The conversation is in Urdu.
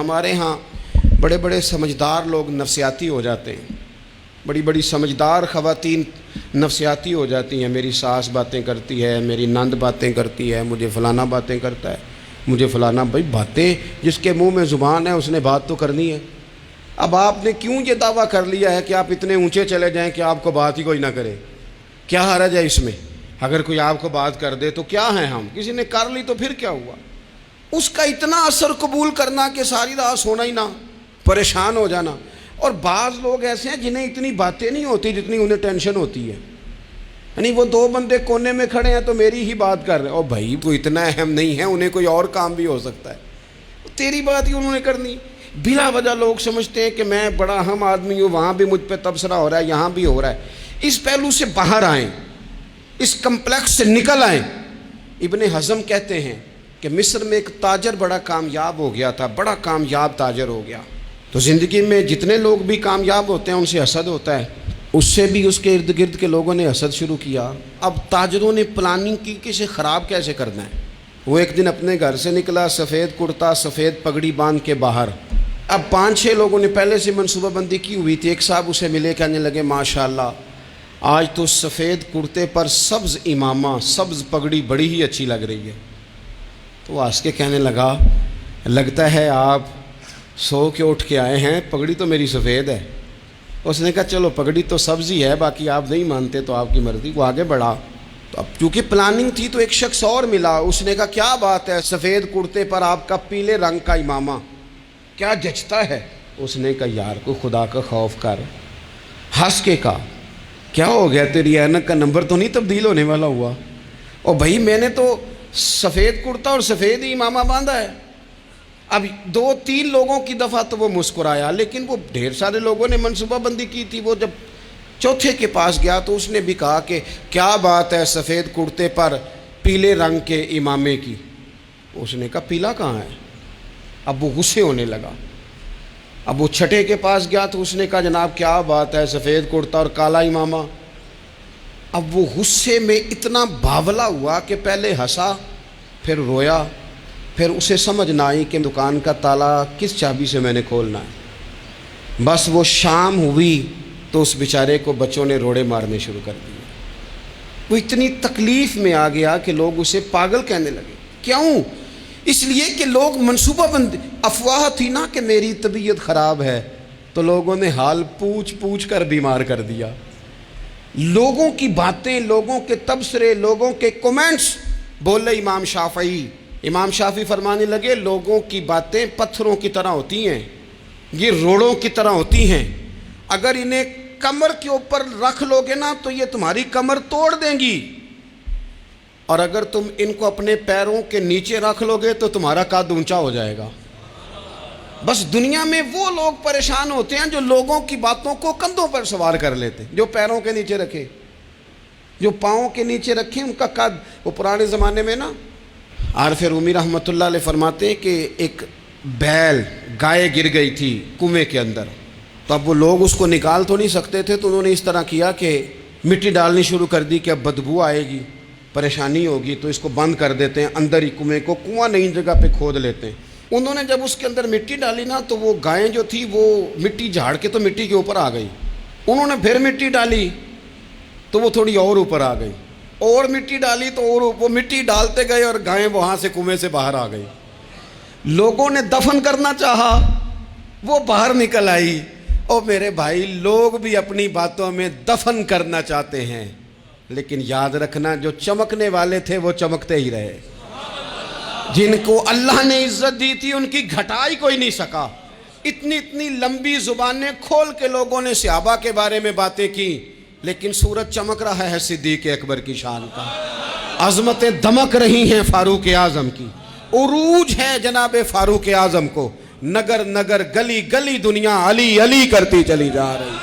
ہمارے ہاں بڑے بڑے سمجھدار لوگ نفسیاتی ہو جاتے ہیں، بڑی بڑی سمجھدار خواتین نفسیاتی ہو جاتی ہیں، میری ساس باتیں کرتی ہے، میری نند باتیں کرتی ہے، مجھے فلانا باتیں کرتا ہے، مجھے فلانا۔ بھائی باتیں، جس کے منہ میں زبان ہے اس نے بات تو کرنی ہے۔ اب آپ نے کیوں یہ دعویٰ کر لیا ہے کہ آپ اتنے اونچے چلے جائیں کہ آپ کو بات ہی کوئی نہ کرے؟ کیا حرج ہے اس میں؟ اگر کوئی آپ کو بات کر دے تو کیا ہے، ہم کسی نے کر لی تو پھر کیا ہوا؟ اس کا اتنا اثر قبول کرنا کہ ساری رات سونا ہی نہ، پریشان ہو جانا۔ اور بعض لوگ ایسے ہیں جنہیں اتنی باتیں نہیں ہوتی جتنی انہیں ٹینشن ہوتی ہے، یعنی وہ دو بندے کونے میں کھڑے ہیں تو میری ہی بات کر رہے ہیں، اور بھائی وہ اتنا اہم نہیں ہے، انہیں کوئی اور کام بھی ہو سکتا ہے، تیری بات ہی انہوں نے کرنی۔ بلا وجہ لوگ سمجھتے ہیں کہ میں بڑا اہم آدمی ہوں، وہاں بھی مجھ پہ تبصرہ ہو رہا ہے، یہاں بھی ہو رہا ہے۔ اس پہلو سے باہر آئیں، اس کمپلیکس سے نکل آئیں۔ ابن حزم کہتے ہیں کہ مصر میں ایک تاجر بڑا کامیاب ہو گیا تھا، بڑا کامیاب تاجر ہو گیا۔ تو زندگی میں جتنے لوگ بھی کامیاب ہوتے ہیں ان سے حسد ہوتا ہے، اس سے بھی اس کے ارد گرد کے لوگوں نے حسد شروع کیا۔ اب تاجروں نے پلاننگ کی کہ اسے خراب کیسے کرنا ہے۔ وہ ایک دن اپنے گھر سے نکلا، سفید کرتا سفید پگڑی باندھ کے باہر۔ اب 5-6 لوگوں نے پہلے سے منصوبہ بندی کی ہوئی تھی۔ ایک صاحب اسے ملے، کہنے لگے ماشاءاللہ آج تو سفید کرتے پر سبز امامہ، سبز پگڑی بڑی ہی اچھی لگ رہی ہے۔ تو وہ ہنس کے کہنے لگا لگتا ہے آپ سو کے اٹھ کے آئے ہیں، پگڑی تو میری سفید ہے۔ اس نے کہا چلو پگڑی تو سبز ہی ہے، باقی آپ نہیں مانتے تو آپ کی مرضی۔ وہ آگے بڑھا، تو اب چونکہ پلاننگ تھی تو ایک شخص اور ملا، اس نے کہا کیا بات ہے، سفید کرتے پر آپ کا پیلے رنگ کا امامہ کیا جچتا ہے؟ اس نے کہا یار کو خدا کا خوف کر۔ ہنس کے کہا کیا ہو گیا، تیری اینک کا نمبر تو نہیں تبدیل ہونے والا ہوا؟ اور بھائی میں نے تو سفید کرتا اور سفید ہی امامہ باندھا ہے۔ اب 2-3 لوگوں کی دفعہ تو وہ مسکرایا، لیکن وہ ڈھیر سارے لوگوں نے منصوبہ بندی کی تھی۔ وہ جب چوتھے کے پاس گیا تو اس نے بھی کہا کہ کیا بات ہے سفید کرتے پر پیلے رنگ کے امامے کی؟ اس نے کہا پیلا کہاں ہے؟ اب وہ غصے ہونے لگا۔ اب وہ چھٹے کے پاس گیا تو اس نے کہا جناب کیا بات ہے سفید کرتا اور کالا امامہ؟ اب وہ غصے میں اتنا باولا ہوا کہ پہلے ہنسا پھر رویا، پھر اسے سمجھ نہ آئی کہ دکان کا تالا کس چابی سے میں نے کھولنا ہے۔ بس وہ شام ہوئی تو اس بیچارے کو بچوں نے روڑے مارنے شروع کر دیے۔ وہ اتنی تکلیف میں آ گیا کہ لوگ اسے پاگل کہنے لگے۔ کیوں؟ اس لیے کہ لوگ منصوبہ بندی، افواہ تھی نا کہ میری طبیعت خراب ہے، تو لوگوں نے حال پوچھ پوچھ کر بیمار کر دیا۔ لوگوں کی باتیں، لوگوں کے تبصرے، لوگوں کے کومنٹس۔ بولے امام شافعی فرمانے لگے لوگوں کی باتیں پتھروں کی طرح ہوتی ہیں، یہ روڑوں کی طرح ہوتی ہیں، اگر انہیں کمر کے اوپر رکھ لو گے نا تو یہ تمہاری کمر توڑ دیں گی، اور اگر تم ان کو اپنے پیروں کے نیچے رکھ لو گے تو تمہارا قد اونچا ہو جائے گا۔ بس دنیا میں وہ لوگ پریشان ہوتے ہیں جو لوگوں کی باتوں کو کندھوں پر سوار کر لیتے ہیں، جو پیروں کے نیچے رکھے، جو پاؤں کے نیچے رکھے ان کا قد۔ وہ پرانے زمانے میں نا عارف رومی رحمۃ اللہ علیہ فرماتے ہیں کہ ایک بیل گائے گر گئی تھی کنویں کے اندر، تو اب وہ لوگ اس کو نکال تو نہیں سکتے تھے، تو انہوں نے اس طرح کیا کہ مٹی ڈالنی شروع کر دی کہ اب بدبو آئے گی، پریشانی ہوگی، تو اس کو بند کر دیتے ہیں اندر ہی کنویں کو، کنواں نئی جگہ پہ کھود لیتے ہیں۔ انہوں نے جب اس کے اندر مٹی ڈالی نا تو وہ گائیں جو تھی وہ مٹی جھاڑ کے تو مٹی کے اوپر آ گئی۔ انہوں نے پھر مٹی ڈالی تو وہ تھوڑی اور اوپر آ گئی، اور مٹی ڈالی تو اور وہ مٹی ڈالتے گئے اور گائیں وہاں سے کنویں سے باہر آ گئی۔ لوگوں نے دفن کرنا چاہا، وہ باہر نکل آئی۔ اور میرے بھائی لوگ بھی اپنی باتوں میں دفن کرنا چاہتے ہیں، لیکن یاد رکھنا جو چمکنے والے تھے وہ چمکتے ہی رہے، جن کو اللہ نے عزت دی تھی ان کی گھٹائی کوئی نہیں سکا۔ اتنی لمبی زبانیں کھول کے لوگوں نے صحابہ کے بارے میں باتیں کی، لیکن سورج چمک رہا ہے صدیق اکبر کی شان کا، عظمتیں دمک رہی ہیں فاروق اعظم کی، عروج ہے جناب فاروق اعظم کو، نگر نگر گلی گلی دنیا علی علی کرتی چلی جا رہی۔